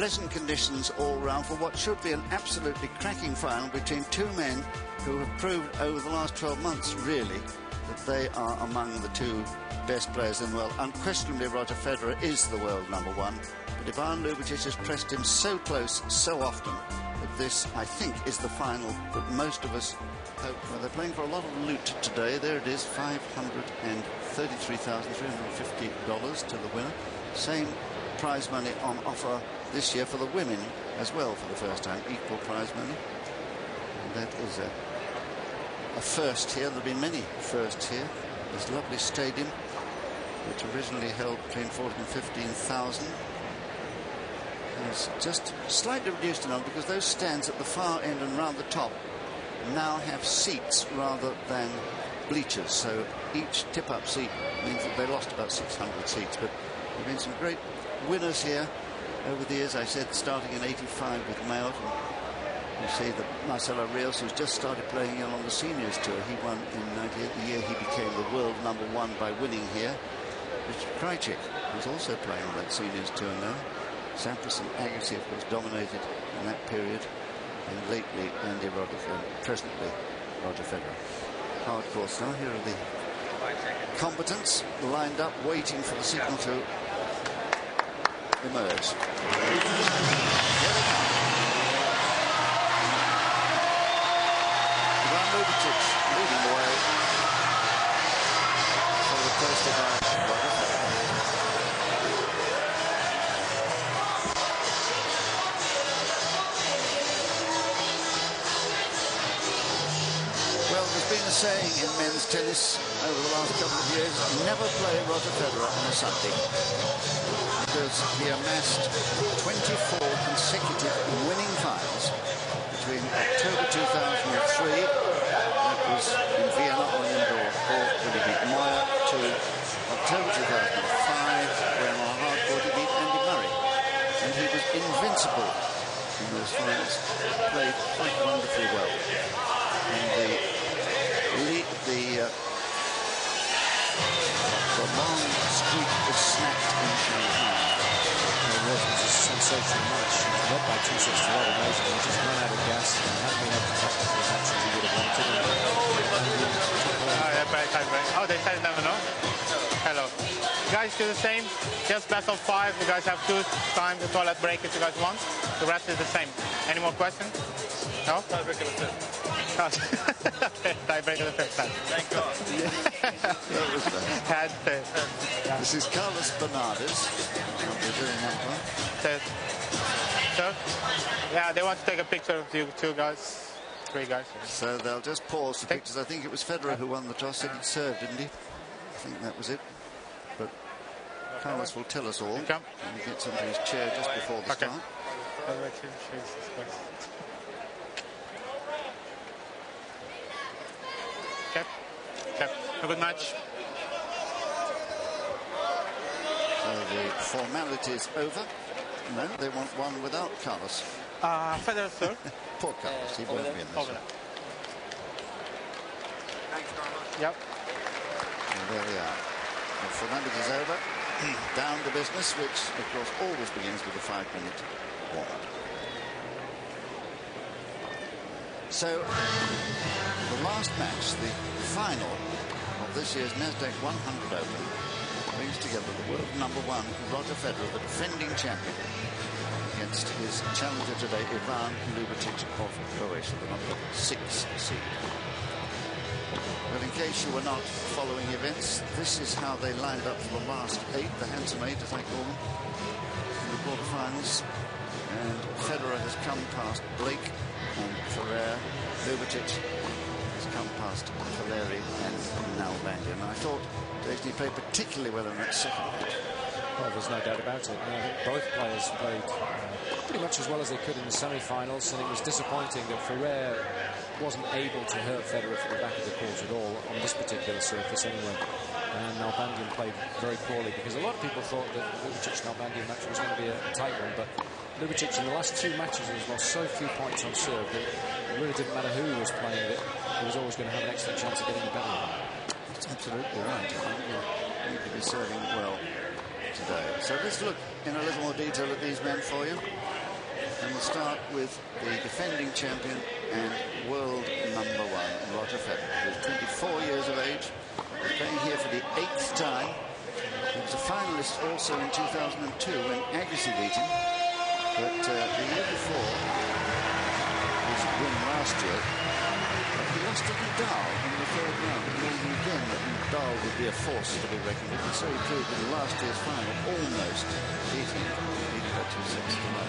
pleasant conditions all round for what should be an absolutely cracking final between two men who have proved over the last 12 months, really, that they are among the two best players in the world. Unquestionably, Roger Federer is the world number one, but Ivan Ljubicic has pressed him so close so often that this, I think, is the final that most of us hope for. They're playing for a lot of loot today. There it is, $533,350 to the winner. Same prize money on offer this year for the women as well for the first time, equal prize money. And that is a first here. There have been many firsts here. This lovely stadium, which originally held between 14,000 and 15,000, is just slightly reduced now because those stands at the far end and round the top now have seats rather than bleachers. So each tip-up seat means that they lost about 600 seats. But there have been some great winners here over the years. I said starting in '85 with Mayotte. You see that Marcelo Rios, who's just started playing on the seniors tour, he won in '98, the year he became the world number one by winning here. Richard Krajicek, who's also playing on that seniors tour now. Sampras and Agassi, of course, dominated in that period. And lately, Andy Roddick, and presently Roger Federer. Hard course now. Here are the combatants lined up, waiting for the signal to emerge. Ivan Ljubicic leading the way for the coaster by Roger Federer. Well, there's been a saying in men's tennis over the last couple of years: never play Roger Federer on a Sunday, because he amassed 24 consecutive winning finals between October 2003, that was in Vienna or indoor, or when he beat Moyer, to October 2005, when on a hard court he beat Andy Murray. And he was invincible in those finals, played quite wonderfully well. And the long streak was snapped in Shanghai. It was a sensational match. He was led by 2-6 to 1, amazing. He just ran out of gas and hadn't been able to practice as much as he would have wanted. Oh, they said never know. Hello. You guys do the same. Just best of 5. You guys have 2 times the toilet break if you guys want. The rest is the same. Any more questions? No? Tiebreaker the 5th. Tiebreaker the 5th time. Thank God. That was bad. This is Carlos Bernardes. So, yeah, they want to take a picture of you 2 guys, 3 guys. So they'll just pause for pictures. I think it was Federer who won the toss. Said he'd served, didn't he? I think that was it. But Carlos will tell us all. And he gets into his chair just before the start. Okay. A good match. So the formality is over. No, they want one without Carlos. Federer, sir. Poor Carlos, he won't be in this one. Thanks, Carlos. Yep. And there we are. The formality is over. Down to business, which, of course, always begins with a 5-minute warm-up. So, the last match, the final of this year's NASDAQ100 Open, brings together the world number one, Roger Federer, the defending champion, against his challenger today, Ivan Ljubicic of Croatia, the number 6 seed. Well, in case you were not following events, this is how they lined up for the last 8, the handsome 8, as I call them, in the quarterfinals. And Federer has come past Blake and Ferrer. Ljubicic has come past Federer and Nalbandian. And I thought he played particularly well in that second match. Well, there's no doubt about it. I think both players played pretty much as well as they could in the semi-finals, and it was disappointing that Ferrer wasn't able to hurt Federer from the back of the court at all on this particular surface anyway. And Nalbandian played very poorly, because a lot of people thought that the Ljubicic-Nalbandian match was going to be a tight one, but Ljubicic in the last 2 matches has lost so few points on serve that it really didn't matter who he was playing, that he was always going to have an excellent chance of getting the better of him. That's absolutely right. I think you need to be serving well today. So let's look in a little more detail at these men for you. And we'll start with the defending champion and world #1, Roger Federer, who's 24 years of age. He's playing here for the 8th time. He was a finalist also in 2002 when Agassi beat him. But the year before, his win last year, he lost to Nadal in the 3rd round. He knew then that Nadal would be a force to be reckoned with, and so he proved in last year's final, almost beating him. He beat by 2 sets to 1.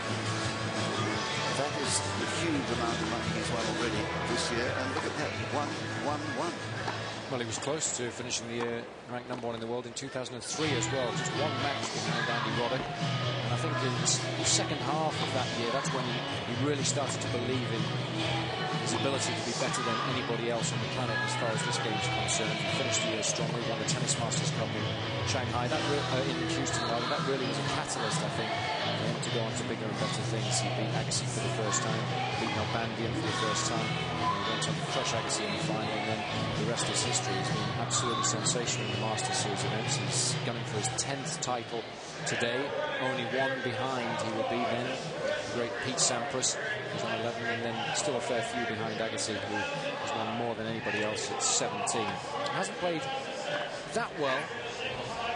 That is the huge amount of money he's won already this year, and look at that, 1-1-1. Well, he was close to finishing the year ranked #1 in the world in 2003 as well. Just one match behind Andy Roddick. And I think in the second half of that year, that's when he really started to believe in his ability to be better than anybody else on the planet as far as this game is concerned. He finished the year strongly, won the Tennis Masters Cup in Shanghai, in Houston rather. That really was a catalyst, I think, for him to go on to bigger and better things. He beat Agassi for the first time, beat Nalbandian for the first time. He went on to crush Agassi in the final, and then the rest is history. He's been absolutely sensational in the Masters Series events. He's gunning for his 10th title today, only one behind he will be then. Great Pete Sampras, who's on 11, and then still a fair few behind Agassi, who has won more than anybody else at 17. Hasn't played that well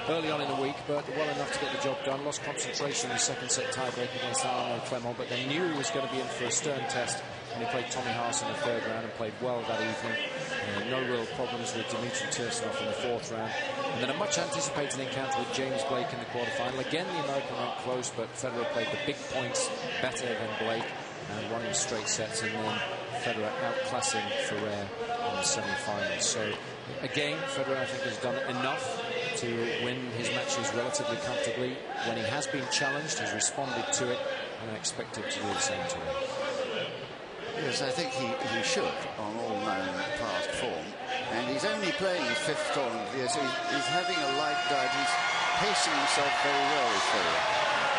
early on in the week, but well enough to get the job done. Lost concentration in the second set tiebreak against Arnaud Clément, but they knew he was going to be in for a stern test when he played Tommy Haas in the 3rd round and played well that evening. No real problems with Dmitry Tursunov in the 4th round. And then a much anticipated encounter with James Blake in the quarterfinal. Again, the American went close, but Federer played the big points better than Blake and won in straight sets, and then Federer outclassing Ferrer in the semi-finals. So again, Federer, I think, has done enough to win his matches relatively comfortably. When he has been challenged, he's responded to it, and I expect him to do the same today. Yes, I think he should, on all known past form. And he's only playing his 5th tournament of the year, so he's having a light diet. He's pacing himself very well, as Federer.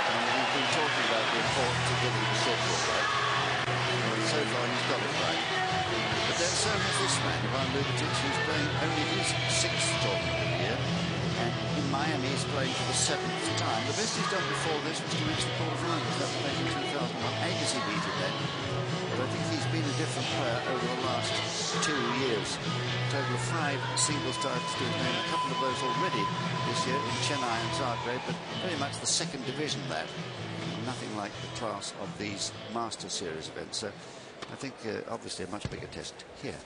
And we've been talking about the importance of getting the schedule right. And so far, he's got it right. But then so has this man, Ivan Ljubicic, who's playing only his 6th tournament of the year. And in Miami, he's playing for the 7th time. The best he's done before this was to reach the quarterfinals. That was back in 2001. Agassi beat him then. But I think he's been a different player over the last 2 years. A total of 5 singles titles to his name. A couple of those already this year in Chennai and Zagreb, but very much the 2nd division that. Nothing like the class of these Master Series events. So I think obviously a much bigger test here.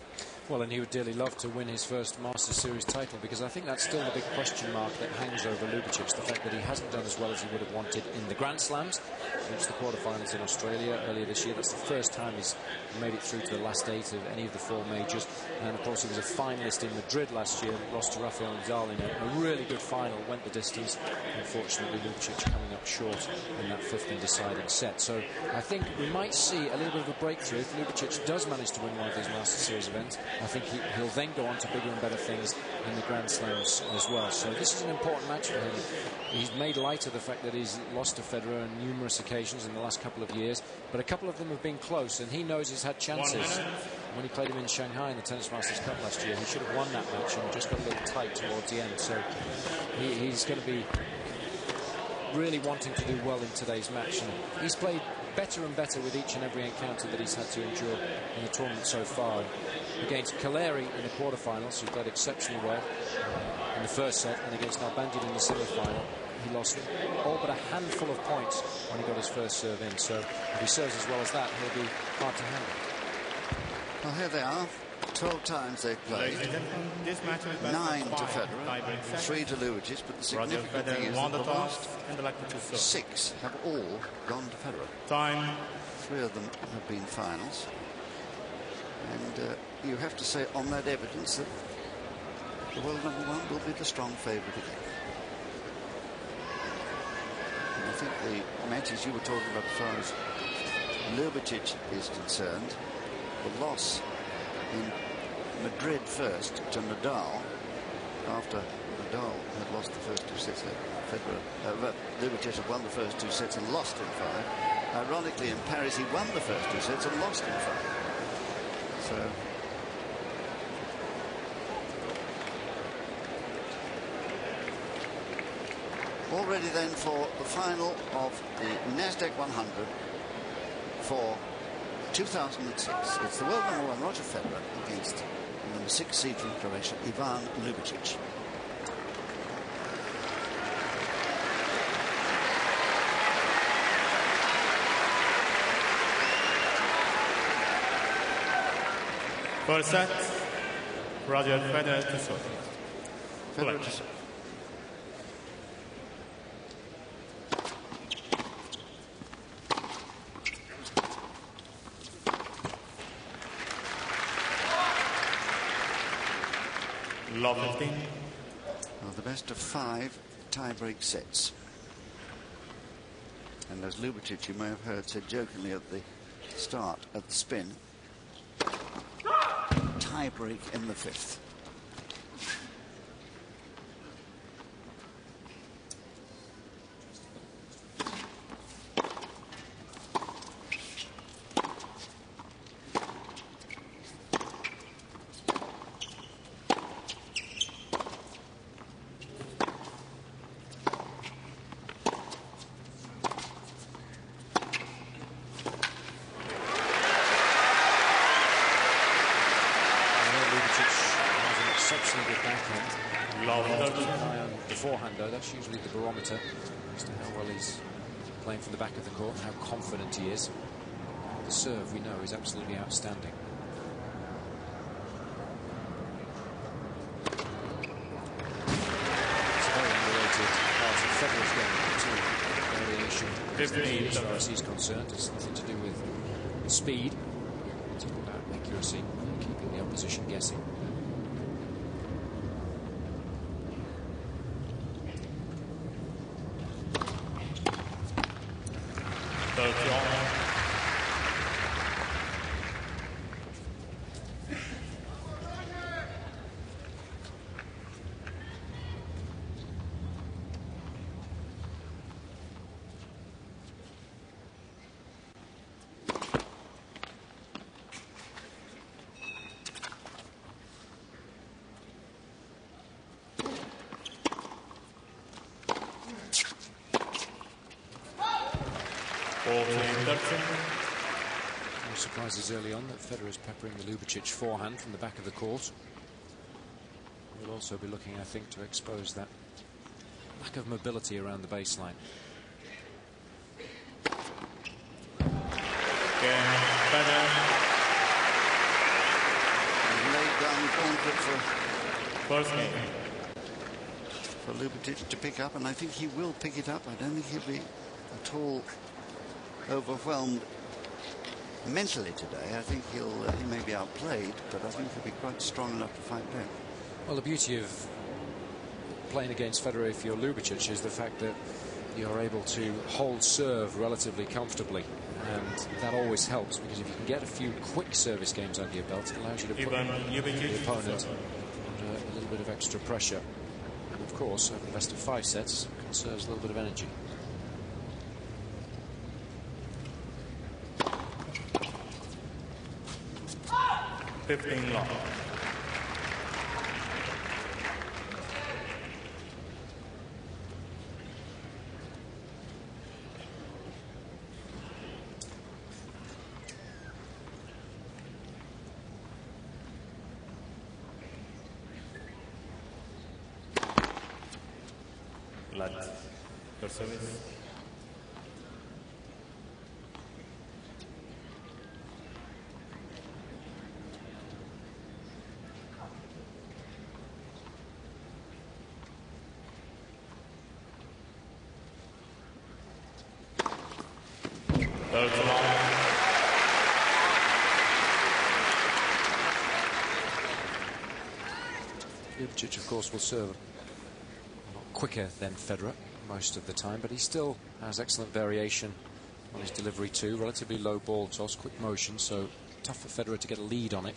Well, and he would dearly love to win his first Masters Series title, because I think that's still the big question mark that hangs over Ljubicic, the fact that he hasn't done as well as he would have wanted in the Grand Slams. He reached the quarterfinals in Australia earlier this year. That's the first time he's made it through to the last 8 of any of the 4 majors. And of course, he was a finalist in Madrid last year, lost to Rafael Nadal in a really good final, went the distance. Unfortunately, Ljubicic coming up short in that 5th and deciding set. So I think we might see a little bit of a breakthrough if Ljubicic does manage to win one of these Masters Series events. I think he'll then go on to bigger and better things in the Grand Slams as well. So this is an important match for him. He's made light of the fact that he's lost to Federer on numerous occasions in the last couple of years, but a couple of them have been close, and he knows he's had chances. When he played him in Shanghai in the Tennis Masters Cup last year, he should have won that match and just got a little tight towards the end. So he's going to be really wanting to do well in today's match, and he's played better and better with each and every encounter that he's had to endure in the tournament so far. Against Kaleri in the quarterfinals, who played exceptionally well in the first set, and against Nalbandian in the semi-final, he lost all but a handful of points when he got his first serve in. So if he serves as well as that, he'll be hard to handle. Well, here they are. 12 times they've played. 9 to Federer, 3 to Ljubicic, but the significant thing is that the last 6 have all gone to Federer. 3 of them have been finals. And you have to say on that evidence that the world #1 will be the strong favourite again. And I think the matches you were talking about as far as Ljubicic is concerned, the loss in Madrid first to Nadal, after Nadal had lost the first 2 sets. Ljubicic had won the first 2 sets and lost in 5. Ironically, in Paris, he won the first 2 sets and lost in 5. So already then for the final of the NASDAQ 100 for 2006. It's the world number 1 Roger Federer against the number 6 seed from Croatia, Ivan Ljubicic. First set, Roger Federer to serve. Federer to serve. Love 15. Well, the best of 5 tie-break sets. And as Ljubicic, you may have heard, said jokingly at the start, at the spin, tie-break in the 5th. That's usually the barometer as to how well he's playing from the back of the court and how confident he is. The serve, we know, is absolutely outstanding. It's a very underrated part of Federer's game, too. Variation, as far as he's concerned, it's nothing to do with speed. It's all about accuracy and keeping the opposition guessing. No surprises early on that Federer is peppering the Ljubicic forehand from the back of the court. We'll also be looking, I think, to expose that lack of mobility around the baseline. Laid down the gauntlet for Ljubicic to pick up, and I think he will pick it up. I don't think he'll be at all overwhelmed mentally today. I think he may be outplayed, but I think he'll be quite strong enough to fight back. Well, the beauty of playing against Federer if you're Ljubicic is the fact that you're able to hold serve relatively comfortably, and that always helps, because if you can get a few quick service games under your belt, it allows you to put the opponent under a little bit of extra pressure, and of course over the best of 5 sets conserves a little bit of energy. Long. Your service. Ljubicic, of course, will serve a lot quicker than Federer most of the time, but he still has excellent variation on his delivery too. Relatively low ball toss, quick motion, so tough for Federer to get a lead on it.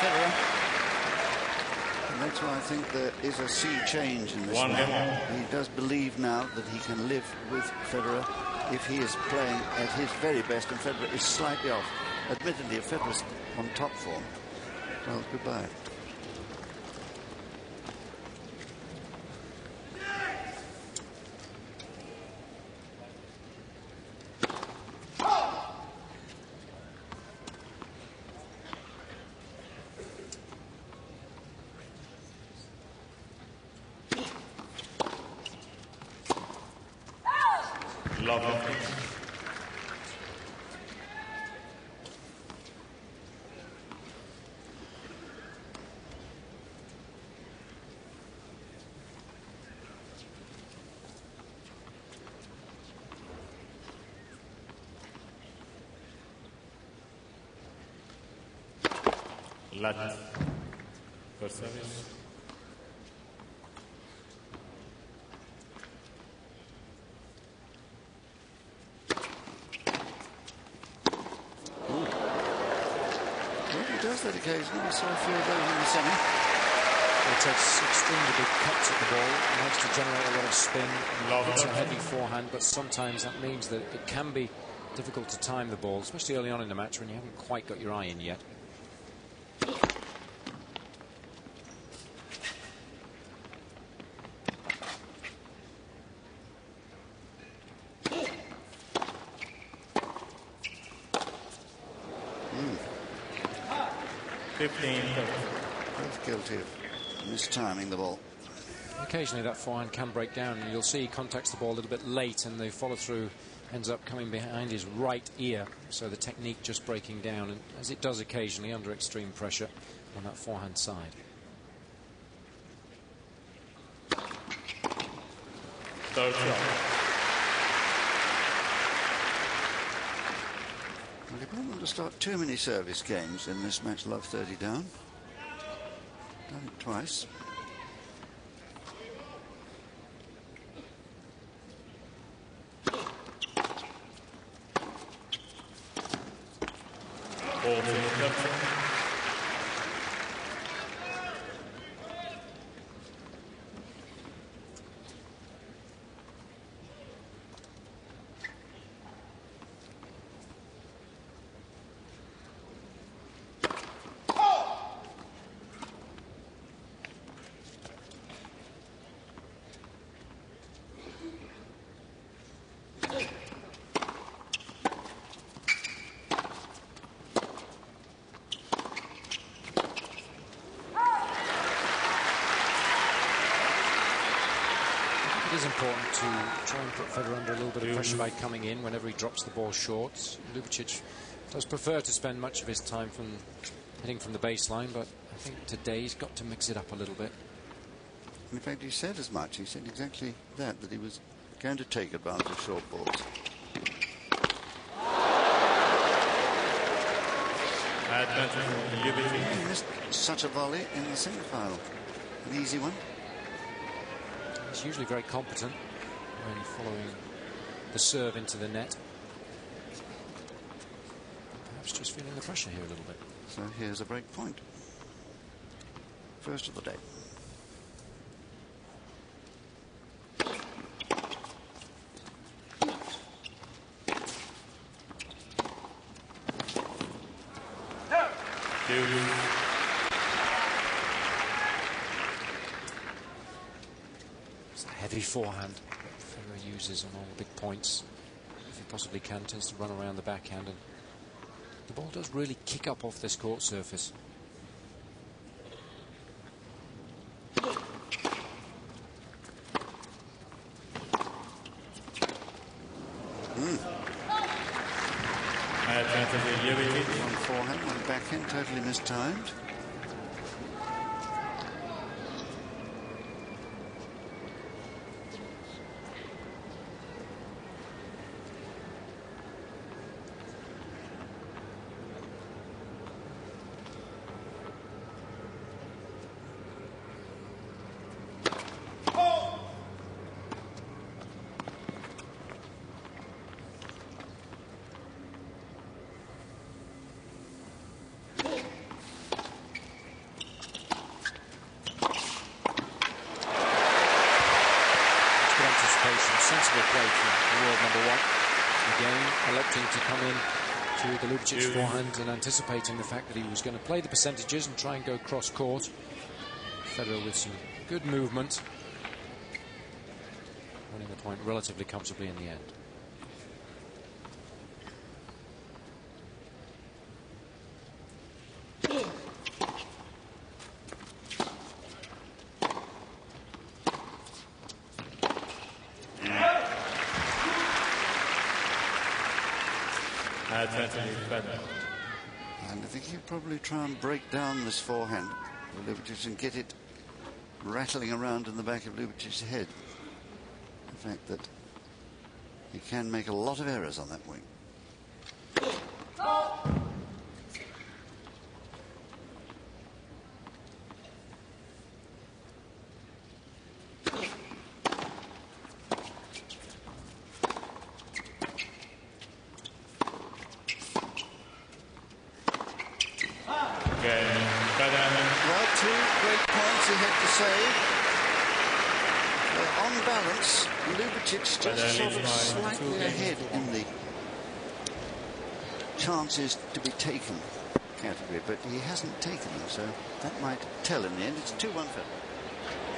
Federer. And that's why I think there is a sea change in this man. He does believe now that he can live with Federer if he is playing at his very best, and Federer is slightly off. Admittedly, if Federer's on top form, well, goodbye. Lat. First service. Well, he does that occasionally. We saw a few of those in the semi. He takes extremely big cuts at the ball. He likes to generate a lot of spin. It's a heavy forehand, but sometimes that means that it can be difficult to time the ball, especially early on in the match when you haven't quite got your eye in yet. Both guilty of mistiming the ball. Occasionally that forehand can break down, and you'll see he contacts the ball a little bit late, and the follow-through ends up coming behind his right ear, so the technique just breaking down, and as it does occasionally under extreme pressure on that forehand side. Third shot. Well, you don't want to start too many service games in this match. Love 30 down. Done it twice. It is important to try and put Federer under a little bit of pressure by coming in whenever he drops the ball short. Ljubicic does prefer to spend much of his time hitting from the baseline, but I think today he's got to mix it up a little bit. In fact, he said as much. He said exactly that he was going to take advantage of short balls. He missed such a volley in the semi-final. An easy one. He's usually very competent when following the serve into the net. Perhaps just feeling the pressure here a little bit. So here's a break point. First of the day. It's a heavy forehand that Federer uses on all the big points. If he possibly can, tends to run around the backhand, and the ball does really kick up off this court surface. One forehand, one backhand, totally mistimed. Again, electing to come in to the Ljubicic forehand and anticipating the fact that he was going to play the percentages and try and go cross-court. Federer with some good movement, winning the point relatively comfortably in the end. And I think he'll probably try and break down this forehand for Ljubicic and get it rattling around in the back of Ljubicic's head. The fact that he can make a lot of errors on that wing. Well, 2 great points he had to save. On balance, Ljubicic just sort of slightly ahead in the chances to be taken category, but he hasn't taken them, so that might tell in the end. It's 2-1 Federer.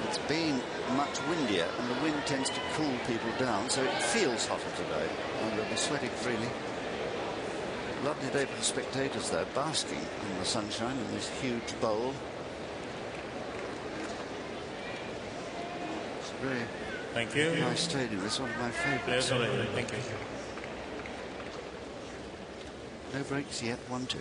It's been much windier, and the wind tends to cool people down, so it feels hotter today, and they'll be sweating freely. Lovely day for the spectators, though, basking in the sunshine in this huge bowl. It's a very nice stadium. It's one of my favourites. Thank you. No breaks yet, 1-2.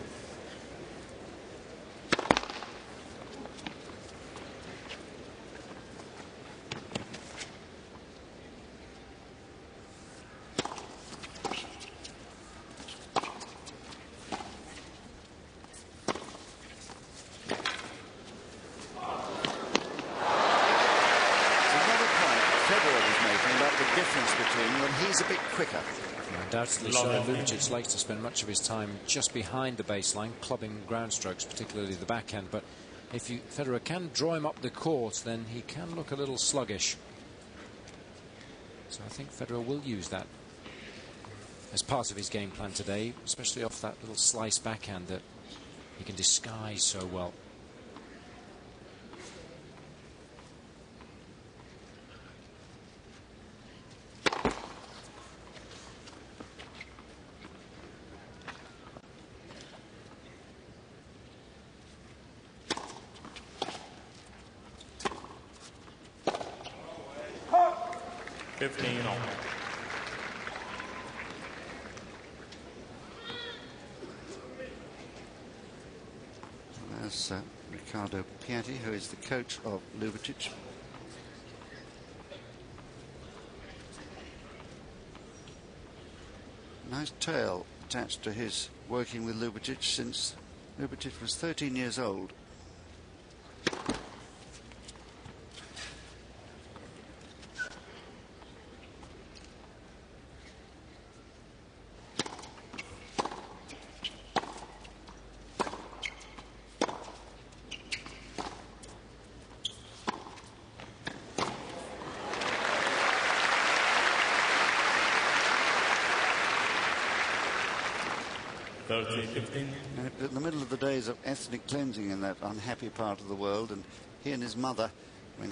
He's a bit quicker. Undoubtedly so. Ljubicic likes to spend much of his time just behind the baseline, clubbing ground strokes, particularly the backhand. But if Federer can draw him up the court, then he can look a little sluggish. So I think Federer will use that as part of his game plan today, especially off that little slice backhand that he can disguise so well. There's Riccardo Piatti, who is the coach of Ljubicic. Nice tale attached to his working with Ljubicic since Ljubicic was 13 years old. In the middle of the days of ethnic cleansing in that unhappy part of the world, and he and his mother, when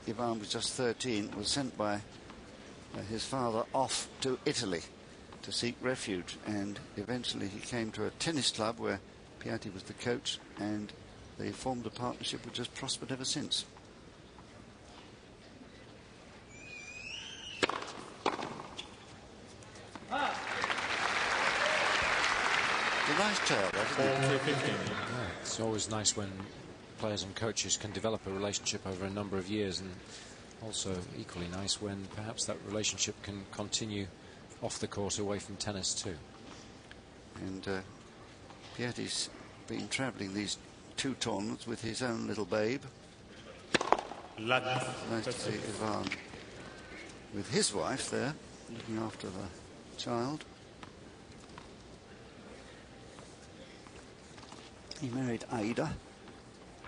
Ivan was just 13, was sent by his father off to Italy to seek refuge, and eventually he came to a tennis club where Piatti was the coach, and they formed a partnership which has prospered ever since. A nice tale, isn't it? Yeah, it's always nice when players and coaches can develop a relationship over a number of years, and also equally nice when perhaps that relationship can continue off the court away from tennis too. And Piatti's been travelling these 2 tournaments with his own little babe. Nice to see Ivan with his wife there, looking after the child. He married Aida,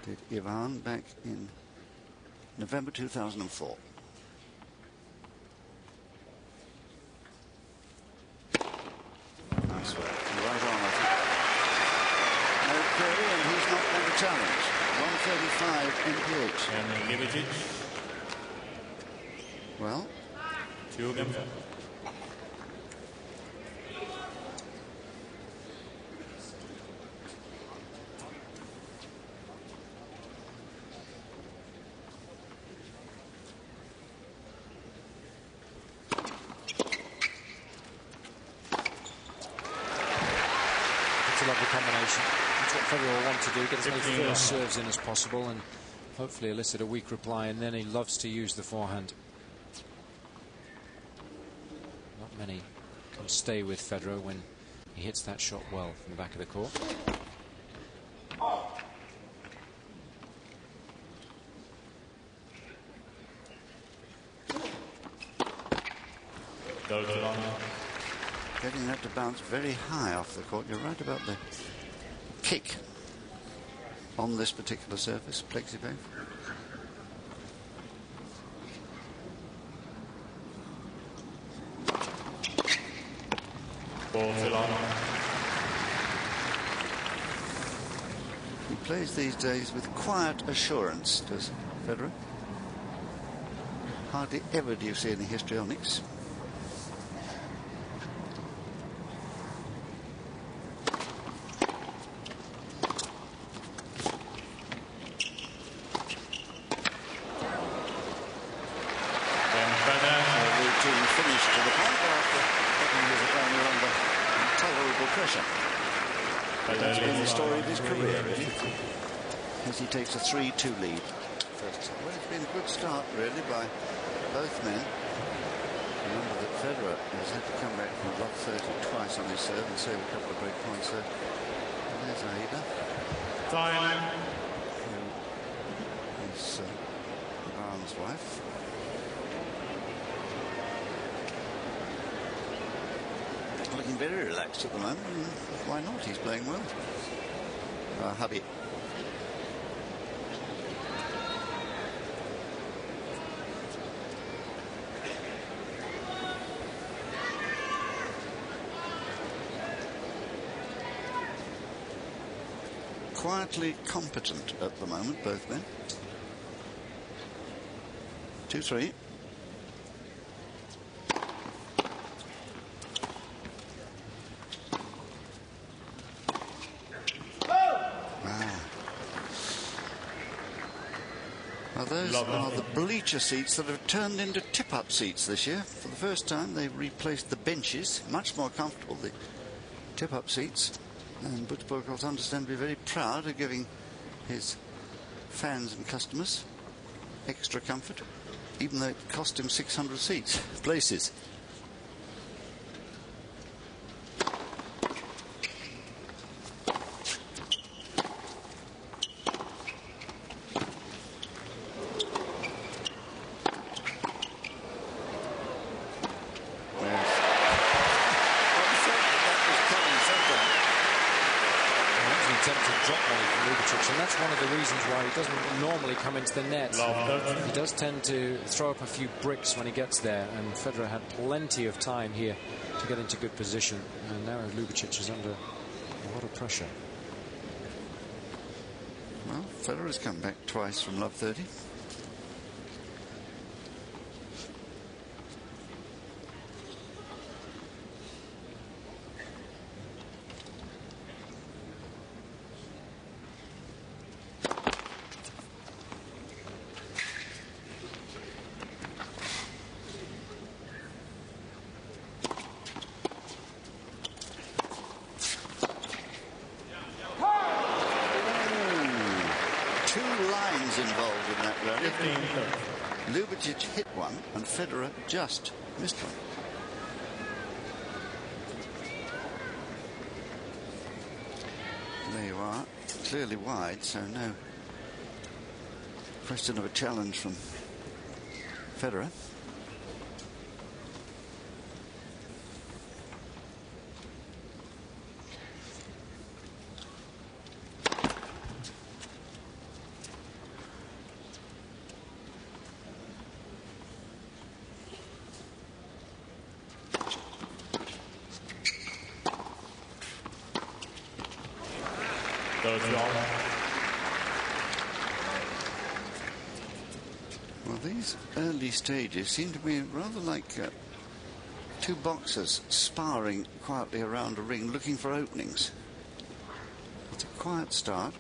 did Ivan, back in November 2004. challenge. 135 MPH. And Ljubicic. Well, 2 games. A lovely combination. That's what Federer will want to do, get as many first serves in as possible and hopefully elicit a weak reply, and then he loves to use the forehand. Not many can stay with Federer when he hits that shot well from the back of the court. getting that to bounce very high off the court. You're right about the kick on this particular surface, plexipave. He plays these days with quiet assurance, does Federer. Hardly ever do you see any histrionics. That's been the story of his career, really, as he takes a 3-2 lead. Well, it's been a good start, really, by both men. Remember that Federer has had to come back from above 30 twice on his serve and save a couple of break points. And there's Aida. Time. His Barnes' wife. Looking very relaxed at the moment. Why not? He's playing well. Hubby. Quietly competent at the moment, both men. 2-3. Now those are the bleacher seats that have turned into tip-up seats this year. For the first time, they've replaced the benches. Much more comfortable, the tip-up seats. And Butterborg, understand, be very proud of giving his fans and customers extra comfort, even though it cost him 600 places. Doesn't normally come into the net. He does tend to throw up a few bricks when he gets there, and Federer had plenty of time here to get into good position, and now Ljubicic is under a lot of pressure. Well, Federer has come back twice from love 30. Involved in that rally. Ljubicic hit one and Federer just missed one. There you are, clearly wide, so no question of a challenge from Federer. Well, these early stages seem to be rather like two boxers sparring quietly around a ring looking for openings. It's a quiet start.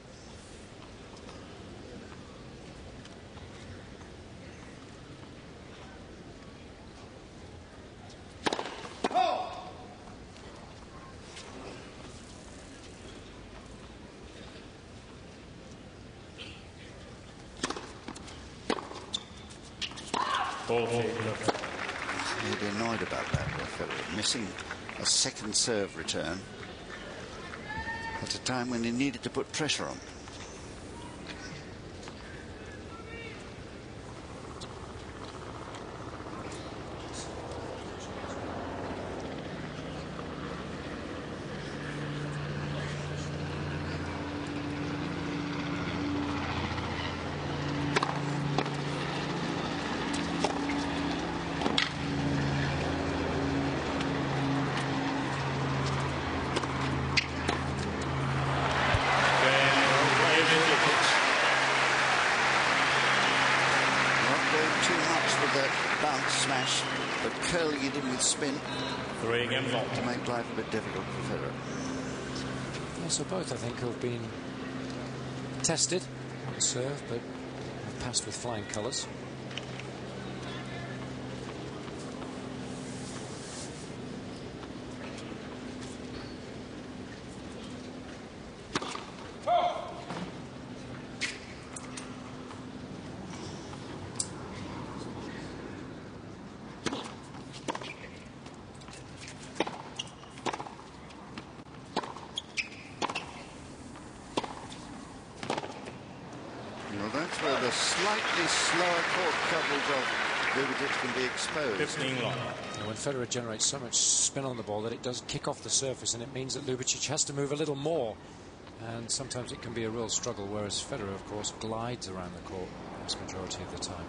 He'd be annoyed about that, Federer, missing a second serve return at a time when he needed to put pressure on. Smash, but curling it in with spin 3 games on to make life a bit difficult for Federer. Yeah, so both, I think, have been tested on serve, but have passed with flying colours. That's where the slightly slower court coverage of Ljubicic can be exposed. 15 long. And when Federer generates so much spin on the ball that it does kick off the surface, and it means that Ljubicic has to move a little more. And sometimes it can be a real struggle, whereas Federer, of course, glides around the court the vast majority of the time.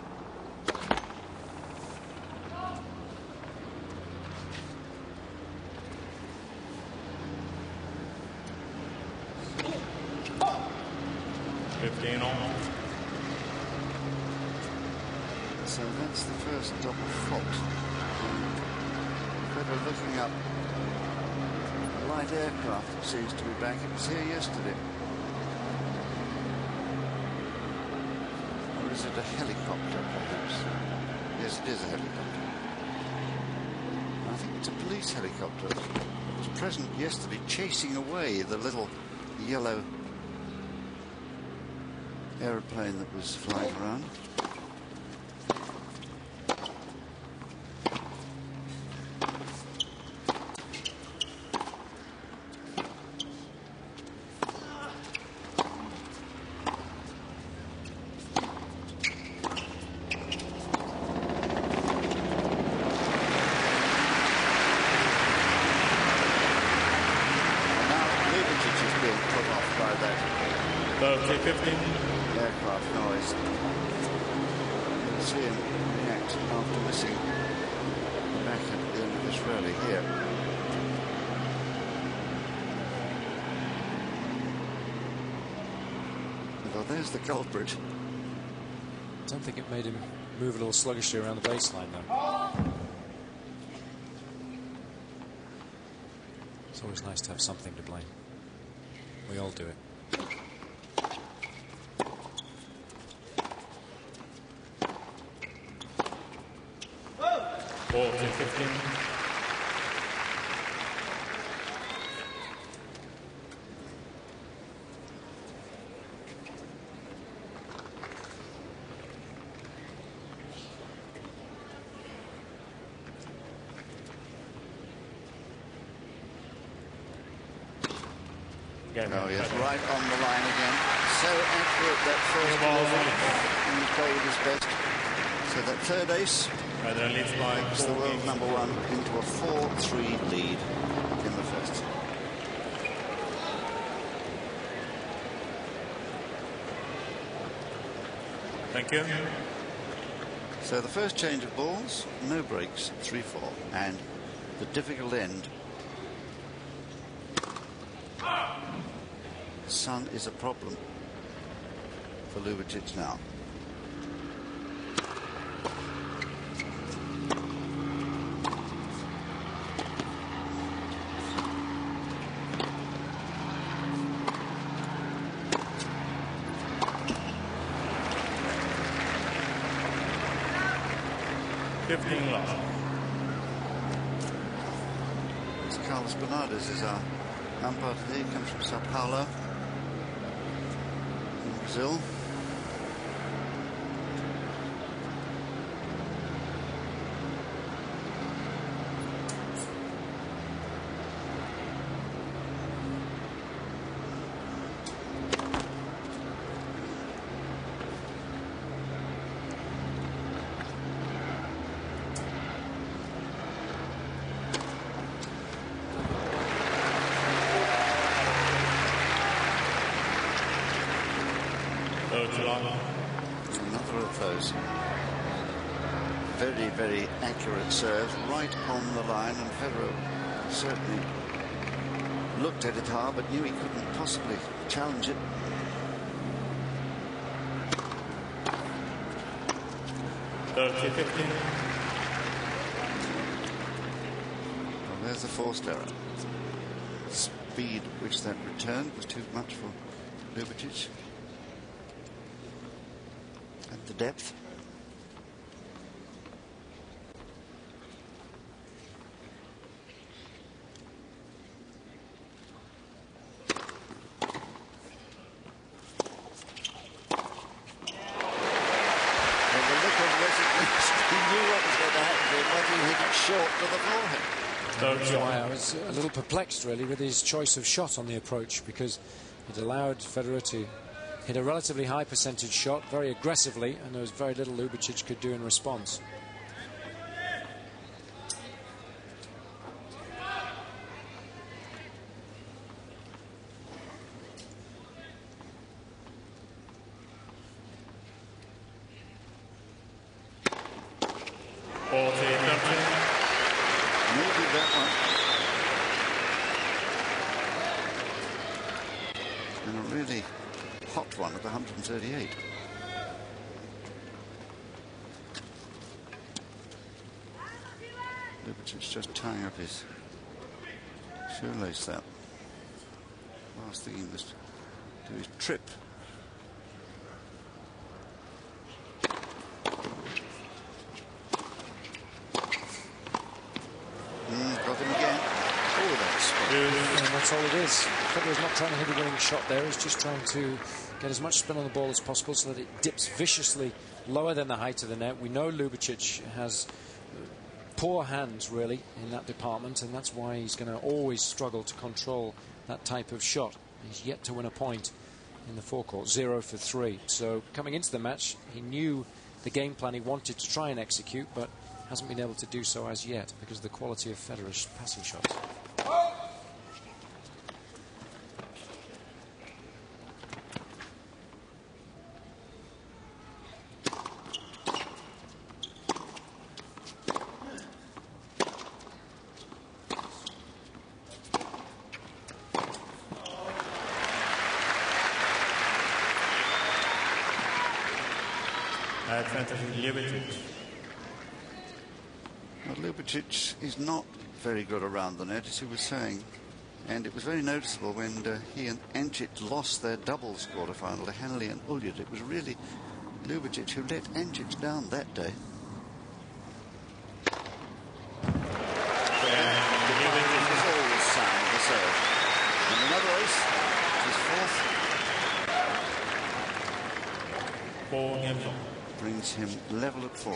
So that's the first double fault. Federer looking up. A light aircraft seems to be back. It was here yesterday. Or is it a helicopter, perhaps? Yes, it is a helicopter. I think it's a police helicopter that was present yesterday, chasing away the little yellow aeroplane that was flying around. Aircraft noise. You can see him react after missing back at the end of this rally here. Well, there's the culprit. I don't think it made him move a little sluggishly around the baseline, though. It's always nice to have something to blame. We all do it. 15. Oh, yes, right on the line again. So accurate that first delivery, and he played his best. So that third ace takes the world number one into a 4-3 lead in the first. Thank you. So the first change of balls, no breaks, 3-4, and the difficult end. Sun is a problem for Ljubicic now. 15 love. Carlos Bernardes is our umpire today. He comes from Sao Paulo in Brazil. Another of those very, very accurate serves right on the line, and Federer certainly looked at it hard but knew he couldn't possibly challenge it. Well, there's the forced error. Speed at which that returned was too much for Ljubicic. The depth. And the look of resignation, he knew what was going to happen, but he hit it short to the forehead. That's why I was a little perplexed, really, with his choice of shot on the approach, because it allowed Federer to hit a relatively high percentage shot very aggressively, and there was very little Ljubicic could do in response. Maybe that one. And a really hot one at 138. Ljubicic just tying up his shoelace there. Last thing he was to his trip. Got him again. Oh, that's And that's all it is. Federer's not trying to hit a winning shot there. He's just trying to get as much spin on the ball as possible so that it dips viciously lower than the height of the net. We know Ljubicic has poor hands, really, in that department, and that's why he's going to always struggle to control that type of shot. He's yet to win a point in the forecourt, 0 for 3. So coming into the match, he knew the game plan he wanted to try and execute, but hasn't been able to do so as yet because of the quality of Federer's passing shots. Ljubicic. Well, Ljubicic is not very good around the net, as he was saying. And it was very noticeable when he and Ancic lost their doubles quarterfinal to Hanley and Ulyard. It was really Ljubicic who let Ancic down that day. It was always sound, the serve. And another ace, his fourth. 4 games on. Brings him level at 4.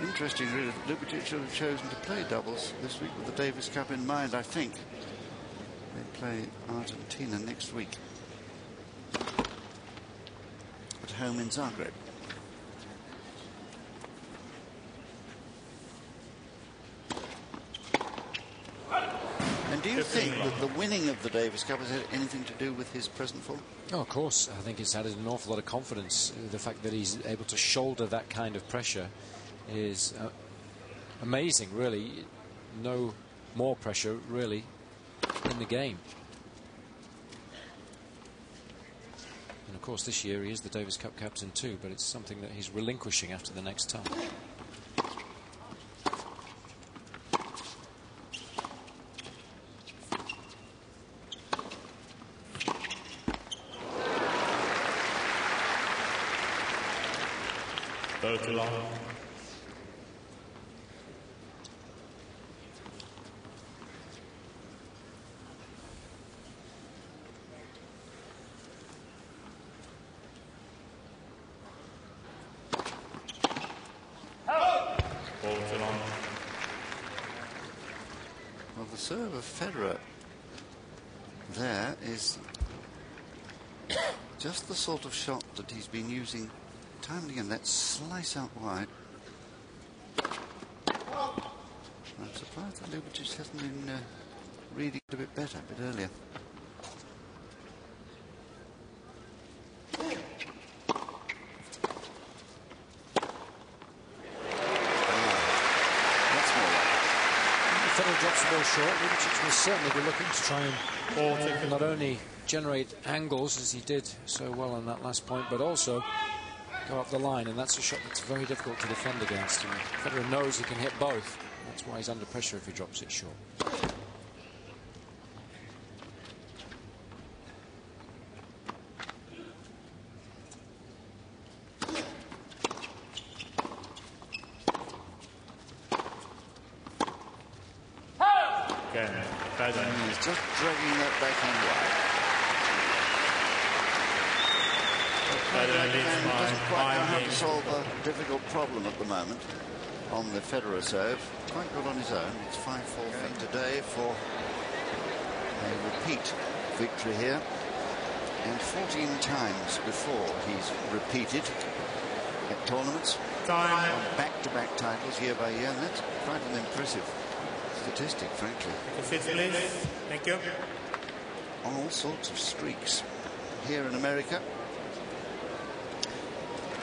Interesting, really. Ljubicic should have chosen to play doubles this week with the Davis Cup in mind, I think. They play Argentina next week at home in Zagreb. And do you think that the winning of the Davis Cup has had anything to do with his present form? Oh, of course. I think it's added an awful lot of confidence. The fact that he's able to shoulder that kind of pressure is amazing, really. No more pressure, really, in the game. And, of course, this year he is the Davis Cup captain too, but it's something that he's relinquishing after the next time. 30 long. Well, the serve of Federer there is just the sort of shot that he's been using time and again. That slice out wide. I'm surprised that Ljubicic hasn't been reading it a bit better, a bit earlier. Federer drops the ball short. Ljubicic will certainly be looking to try and not only generate angles as he did so well on that last point, but also go up the line, and that's a shot that's very difficult to defend against. And Federer knows he can hit both. That's why he's under pressure if he drops it short. He's just dragging that backhand wide. He doesn't quite know how to solve a difficult problem at the moment on the Federer serve. Quite good on his own. It's 5-4 for today for a repeat victory here. And 14 times before he's repeated at tournaments. On back-to-back titles year by year, and that's quite an impressive statistic, frankly. Please. Thank you. On all sorts of streaks. Here in America,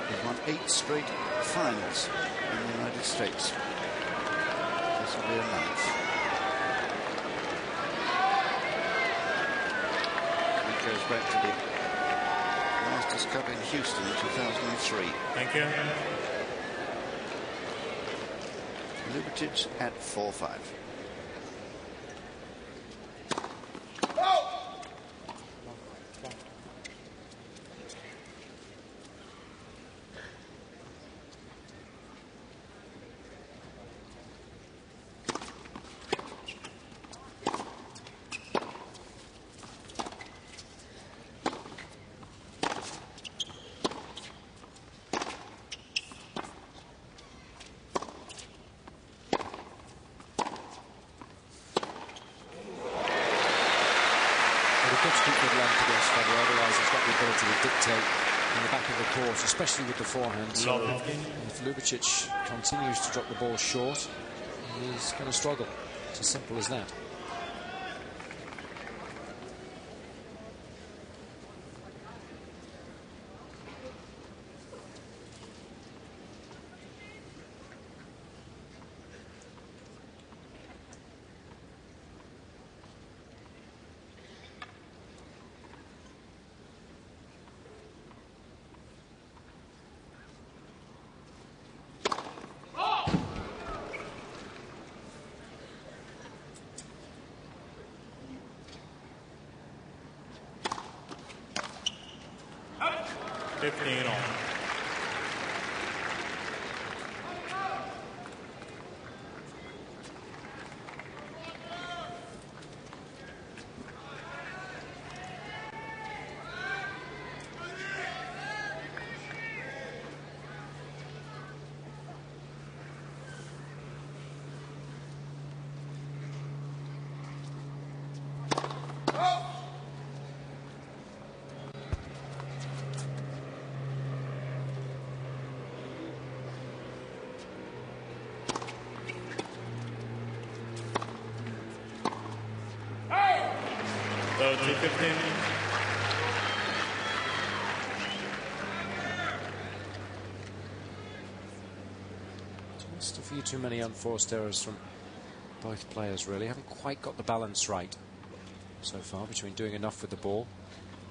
he's won 8 straight finals in the United States. This will be a 9th. It goes back to the Masters Cup in Houston in 2003. Thank you. Ljubicic at 4-5. Especially with the forehand. So if Ljubicic continues to drop the ball short, he's going to struggle. It's as simple as that. Just a few too many unforced errors from both players, really. Haven't quite got the balance right so far between doing enough with the ball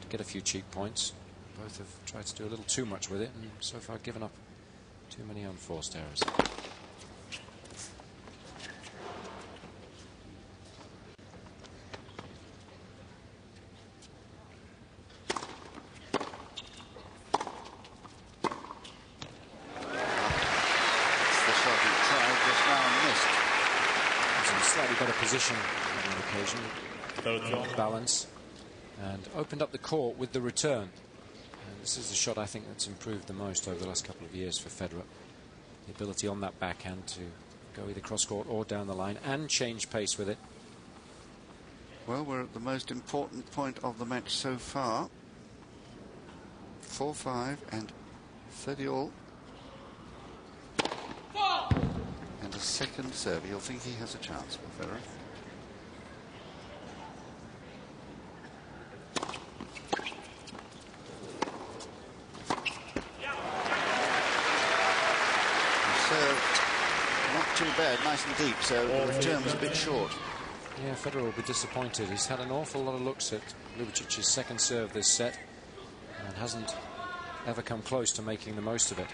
to get a few cheap points. Both have tried to do a little too much with it and so far given up too many unforced errors. slightly better position on the occasion. Balance, and opened up the court with the return. And this is the shot I think that's improved the most over the last couple of years for Federer. The ability on that backhand to go either cross court or down the line and change pace with it. Well, we're at the most important point of the match so far. 4-5 and 30 all. And a second serve. You'll think he has a chance for Federer. Not too bad, nice and deep, so the return was a bit short. Yeah, Federer will be disappointed. He's had an awful lot of looks at Ljubicic's second serve this set and hasn't ever come close to making the most of it.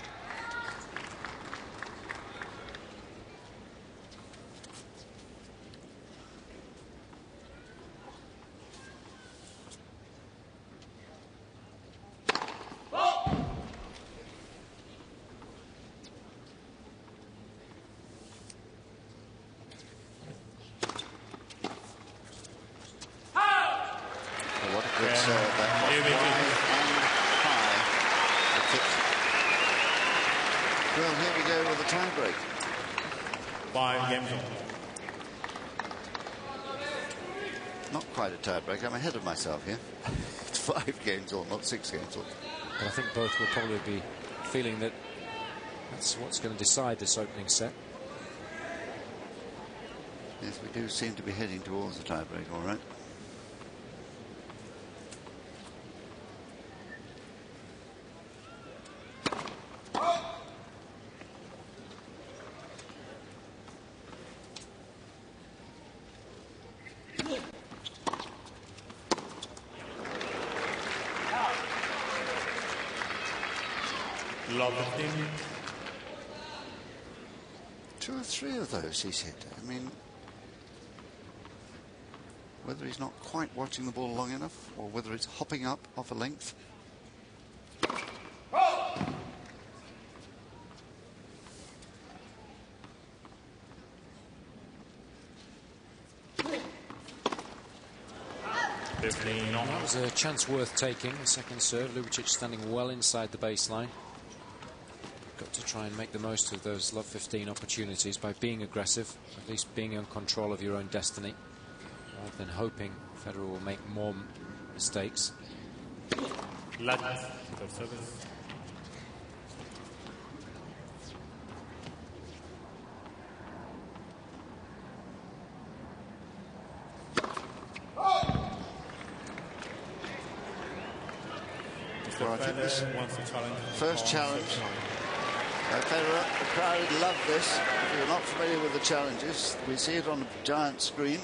Well, here we go with a tiebreak. 5 games on. Not quite a tiebreak. I'm ahead of myself here. It's 5 games all, not 6 games all. But I think both will probably be feeling that that's what's going to decide this opening set. Yes, we do seem to be heading towards the tiebreak, all right. Ljubicic. 2 or 3 of those, he said. I mean, whether he's not quite watching the ball long enough or whether it's hopping up off a length. That was a chance worth taking. The second serve, Ljubicic standing well inside the baseline. Got to try and make the most of those love 15 opportunities by being aggressive, at least being in control of your own destiny, rather than hoping Federer will make more mistakes. Well, I think this first challenge, Federer, the crowd love this. If you're not familiar with the challenges, we see it on a giant screen,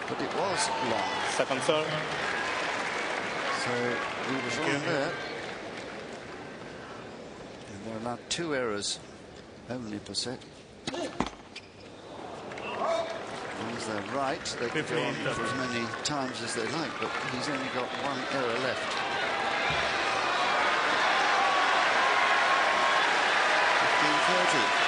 but it was long. Second serve. So he was wrong there. And they're allowed 2 errors only per set. As they're right, they can go on for as many times as they like, but he's only got 1 error left. 15-30.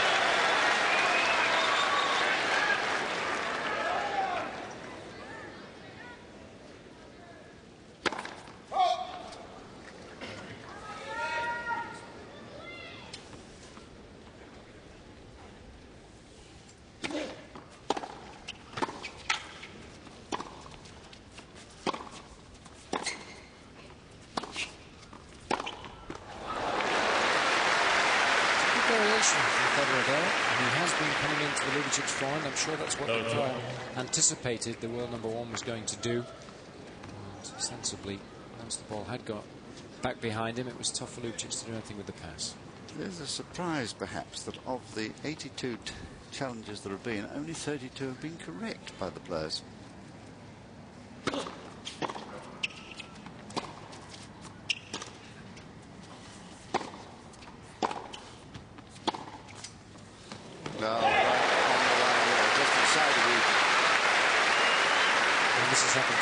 Variation from Federer there. He has been coming into the Ljubicic forehand. I'm sure that's what the crowd anticipated the world number 1 was going to do. And sensibly, once the ball had got back behind him, it was tough for Ljubicic to do anything with the pass. There's a surprise, perhaps, that of the 82 challenges there have been, only 32 have been correct by the players.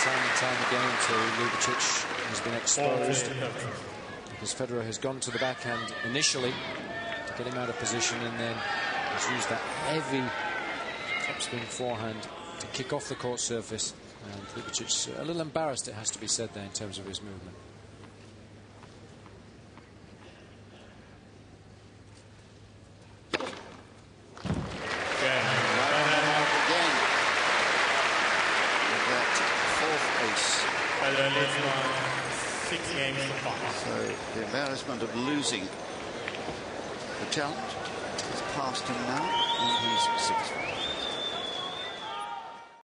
Time and time again until Ljubicic has been exposed, because Federer has gone to the backhand initially to get him out of position and then has used that heavy topspin forehand to kick off the court surface. And Ljubicic a little embarrassed, it has to be said there, in terms of his movement. So the embarrassment of losing the challenge has passed him now, and he's 6-5.